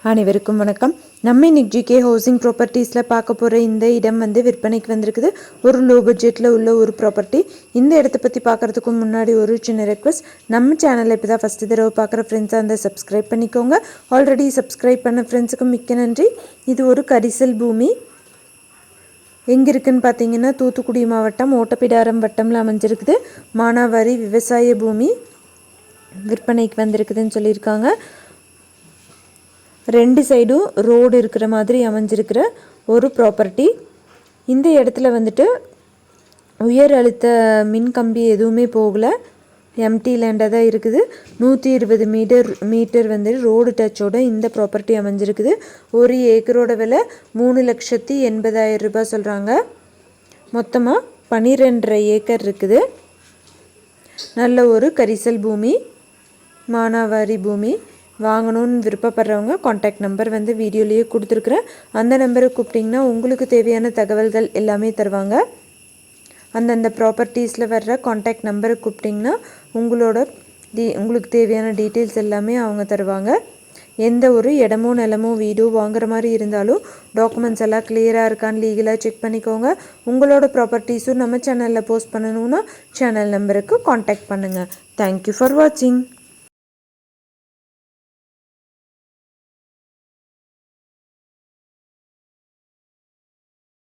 அனைவருக்கும் வணக்கம். நம்ம இன்னைக்கு ஜிகே ஹவுசிங் ப்ராப்பர்ட்டிஸில் பார்க்க போகிற இந்த இடம் விற்பனைக்கு வந்திருக்குது. ஒரு லோ பட்ஜெட்டில் உள்ள ஒரு ப்ராப்பர்ட்டி. இந்த இடத்த பற்றி பார்க்குறதுக்கு முன்னாடி ஒரு சின்ன ரெக்வஸ்ட், நம்ம சேனலில் இப்போ தான் ஃபஸ்ட்டு தடவை பார்க்குற ஃப்ரெண்ட்ஸாக இருந்தால் சப்ஸ்கிரைப் பண்ணிக்கோங்க. ஆல்ரெடி சப்ஸ்கிரைப் பண்ண ஃப்ரெண்ட்ஸுக்கு மிக்க நன்றி. இது ஒரு கரிசல் பூமி. எங்கே இருக்குதுன்னு பார்த்தீங்கன்னா தூத்துக்குடி மாவட்டம் ஓட்டப்பிடாரம் வட்டமில் அமைஞ்சிருக்குது. மானாவாரி விவசாய பூமி விற்பனைக்கு வந்திருக்குதுன்னு சொல்லியிருக்காங்க. ரெண்டு சைடும் ரோடு இருக்கிற மாதிரி அமைஞ்சிருக்கிற ஒரு ப்ராப்பர்ட்டி. இந்த இடத்துல உயர் அழுத்த மின் கம்பி எதுவுமே போகலை, எம்டி லேண்டாக தான் இருக்குது. 120 மீட்டர் ரோடு டச்சோட இந்த ப்ராப்பர்ட்டி அமைஞ்சிருக்குது. ஒரு ஏக்கரோட விலை 3,80,000 ரூபாய் சொல்கிறாங்க. மொத்தமாக 12.5 ஏக்கர் இருக்குது. நல்ல ஒரு கரிசல் பூமி, மானாவாரி பூமி. வாங்கணும்னு விருப்பப்படுறவங்க காண்டாக்ட் நம்பர் வீடியோலேயே கொடுத்துருக்குறேன். அந்த நம்பரை கூப்பிட்டிங்கன்னா உங்களுக்கு தேவையான தகவல்கள் எல்லாமே தருவாங்க. அந்தந்த ப்ராப்பர்ட்டிஸில் வர்ற காண்டாக்ட் நம்பரை கூப்பிட்டிங்கன்னா உங்களுக்கு தேவையான டீட்டெயில்ஸ் எல்லாமே அவங்க தருவாங்க. எந்த ஒரு இடமோ நிலமோ வீடோ வாங்குற மாதிரி இருந்தாலும் டாக்குமெண்ட்ஸ் எல்லாம் கிளியராக இருக்கான்னு லீகலாக செக் பண்ணிக்கோங்க. உங்களோட ப்ராப்பர்ட்டிஸும் நம்ம சேனலில் போஸ்ட் பண்ணணுன்னா சேனல் நம்பருக்கு காண்டாக்ட் பண்ணுங்கள். தேங்க்யூ ஃபார் வாட்சிங்.